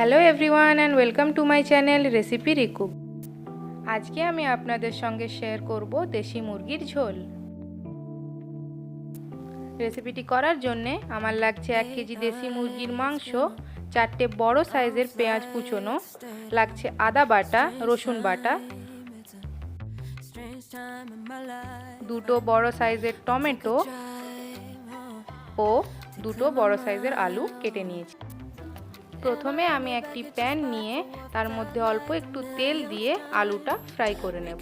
Hello everyone and welcome to my channel recipe Riku. আজকে আমি আপনাদের সঙ্গে শেয়ার করব দেশি মুরগির ঝোল। রেসিপিটি করার জন্যে আমার লাগছে 1 কেজি দেশি মুরগির মাংস, 4টে বড় সাইজের পেঁয়াজ কুচোনো, লাগছে আদা বাটা, রসুন বাটা, 2টো বড় সাইজের টমেটো ও 2টো বড় সাইজের আলু কেটে নিয়েছি। প্রথমে আমি একটি প্যান নিয়ে তার মধ্যে অল্প একটু তেল দিয়ে আলুটা ফ্রাই করে নেব।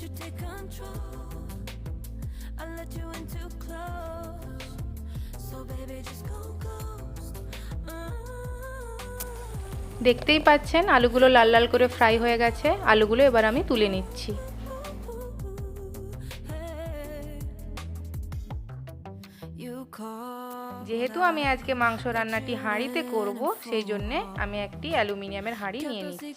You take control. I'll let you in too close. So baby just go ghost. দেখতেই পাচ্ছেন আলুগুলো লাল লাল করে ফ্রাই হয়ে গেছে। আলুগুলো এবার আমি তুলে নিচ্ছি। যেহেতু আমি আজকে মাংস রান্নাটি হাঁড়িতে করব, সেই জন্য আমি একটি অ্যালুমিনিয়ামের হাঁড়ি নিয়ে নিচ্ছি।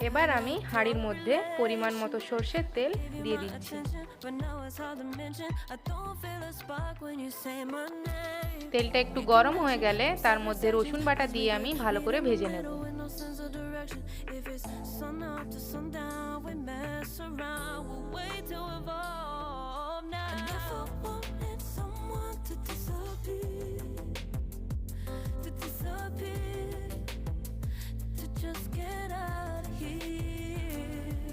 এবার আমি হাঁড়ির মধ্যে পরিমাণ মতো সরষের তেল দিয়ে দিচ্ছি। তেলটা একটু গরম হয়ে গেলে তার মধ্যে রসুন বাটা দিয়ে আমি ভালো করে ভেজে নেব।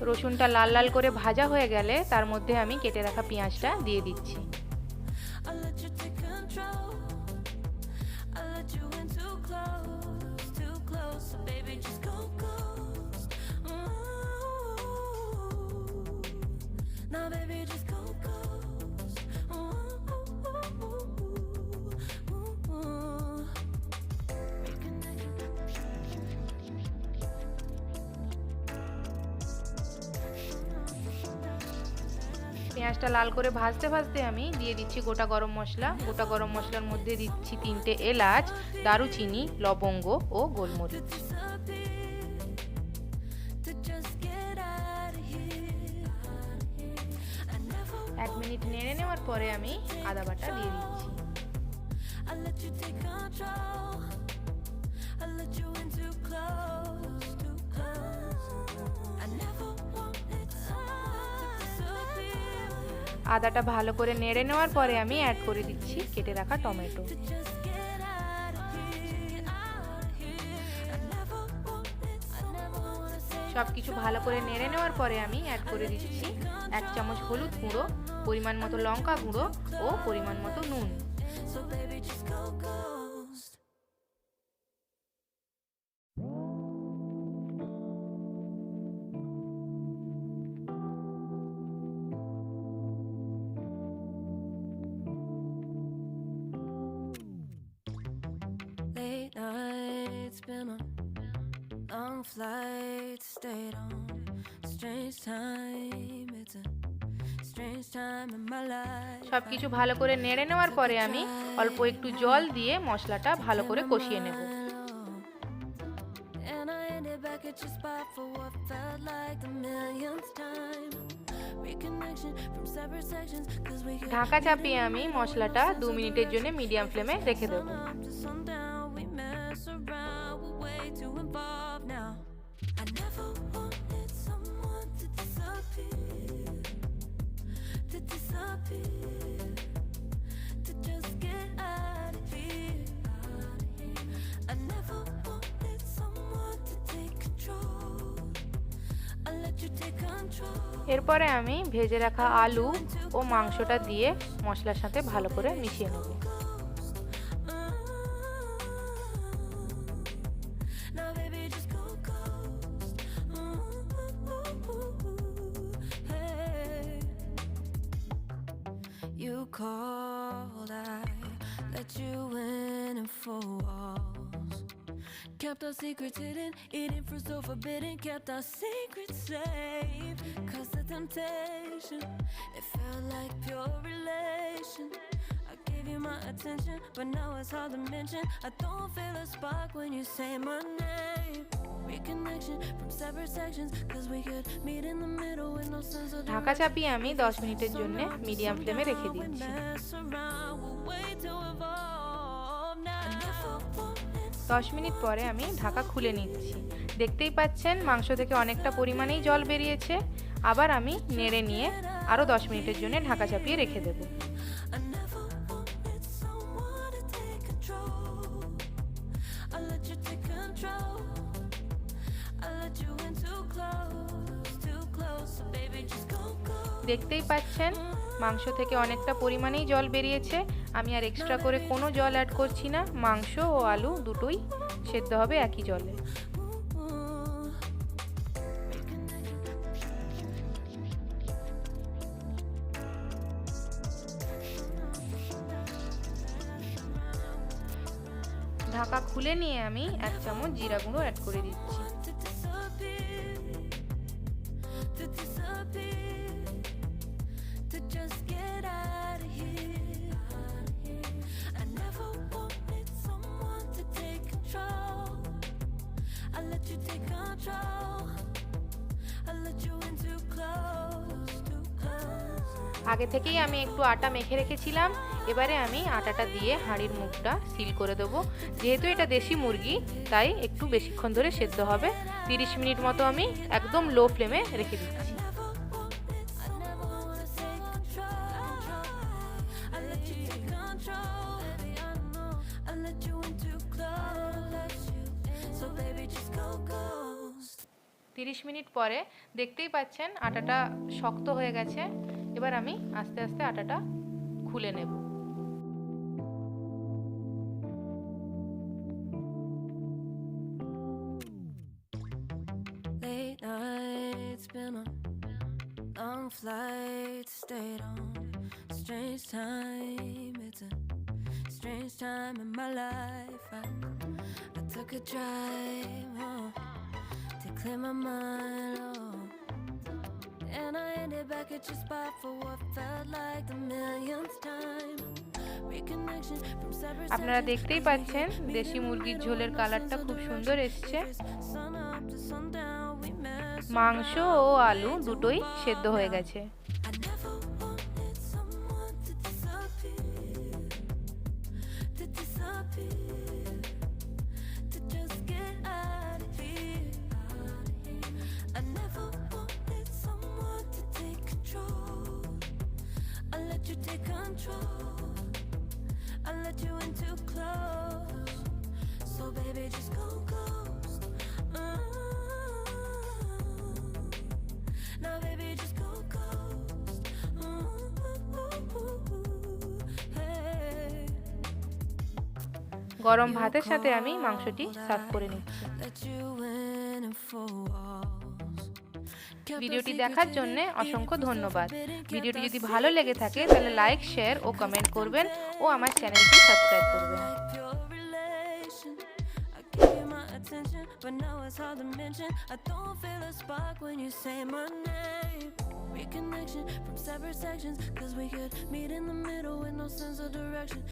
রসুনটা লাল লাল করে ভাজা হয়ে গেলে তার মধ্যে আমি কেটে রাখা পেঁয়াজটা দিয়ে দিচ্ছি। পেঁয়াজটা লাল করে ভাজতে ভাজতে আমি দিয়ে দিচ্ছি গোটা গরম মশলা। গোটা গরম মশলার মধ্যে দিচ্ছি 3টে এলাচ, দারুচিনি, লবঙ্গ ও গোলমরিচ। 1 মিনিট নেড়ে নেওয়ার পরে আমি আদা বাটা দিয়ে দিচ্ছি। আদাটা ভালো করে নেড়ে নেওয়ার পরে আমি অ্যাড করে দিচ্ছি কেটে রাখা টমেটো। সবকিছু ভালো করে নেড়ে নেওয়ার পরে আমি অ্যাড করে দিচ্ছি 1 চামচ হলুদ গুঁড়ো, পরিমাণ মতো লঙ্কা গুঁড়ো ও পরিমাণ মতো নুন। Long flight stayed on strange time. It's a strange time in my life. সবকিছু ভালো করে নেড়ে নেওয়ার পরে আমি অল্প একটু জল দিয়ে মশলাটা ভালো করে কষিয়ে নেব। ঢাকা চাপিয়ে আমি মশলাটা 2 মিনিটের জন্য মিডিয়াম ফ্লেমে রেখে দেব। এরপরে আমি ভেজে রাখা আলু ও মাংসটা দিয়ে মশলার সাথে ভালো করে মিশিয়ে নেব। You called, I let you in. winning for walls. Kept our secrets hidden, eating fruit so forbidden. Kept our secrets safe, cause the temptation, it felt like pure relation. I gave you my attention, but now it's hard to mention. I don't feel a spark when you say my name. Reconnection from separate sections, cause we could meet in the middle with no sense of Dhaka চাপিয়ে আমি 10 মিনিটের জন্য medium ফ্লেমে রেখে দিচ্ছি। 10 minute পরে আমি ঢাকা খুলে নিচ্ছি। দেখতেই পাচ্ছেন মাংস থেকে অনেকটা পরিমাণেই জল বেরিয়েছে। আবার আমি নেড়ে নিয়ে আরও 10 মিনিটের জন্য ঢাকা চাপিয়ে রেখে দেব। দেখতেই পাচ্ছেন মাংস থেকে অনেকটা পরিমাণেই জল বেরিয়েছে। আমি আর এক্সট্রা করে কোনো জল অ্যাড করছি না। মাংস ও আলু দুটোই সেদ্ধ হবে একই জলে। ঢাকা খুলে নিয়ে আমি 1 চামচ জিরা গুঁড়ো অ্যাড করে দিচ্ছি। আগে থেকেই আমি একটু আটা মেখে রেখেছিলাম। এবারে আমি আটাটা দিয়ে হাঁড়ির মুখটা সিল করে দেব। যেহেতু এটা দেশি মুরগি তাই একটু বেশিক্ষণ ধরে সেদ্ধ হবে। 30 মিনিট মতো আমি একদম লো ফ্লেমে রেখে দিচ্ছি। তিরিশ মিনিট পরে দেখতেই পাচ্ছেন আটাটা শক্ত হয়ে গেছে। এবার আমি আস্তে আস্তে আটাটা খুলে নেব। Clear my mind, oh. And I ended back at your spot for what felt like the millionth time. Reconnection from separate. আপনারা দেখতেই পাচ্ছেন দেশি মুরগির ঝোলের কালারটা খুব সুন্দর এসেছে। মাংস ও আলু দুটোই সেদ্ধ হয়ে গেছে। I'll let you in too close, so baby just go ghost. Now baby just go ghost. Hey. গরম ভাতের সাথে আমি মাংসটি সার্ভ করে নিচ্ছি। ভিডিওটি দেখার জন্য অসংখ্য ধন্যবাদ। ভিডিওটি যদি ভালো লেগে থাকে তাহলে লাইক, শেয়ার ও কমেন্ট করবেন ও আমার চ্যানেলটি সাবস্ক্রাইব করবেন। But now it's hard to mention. I don't feel a spark when you say my name. Reconnection from separate sections, cause we could meet in the middle with no sense of direction.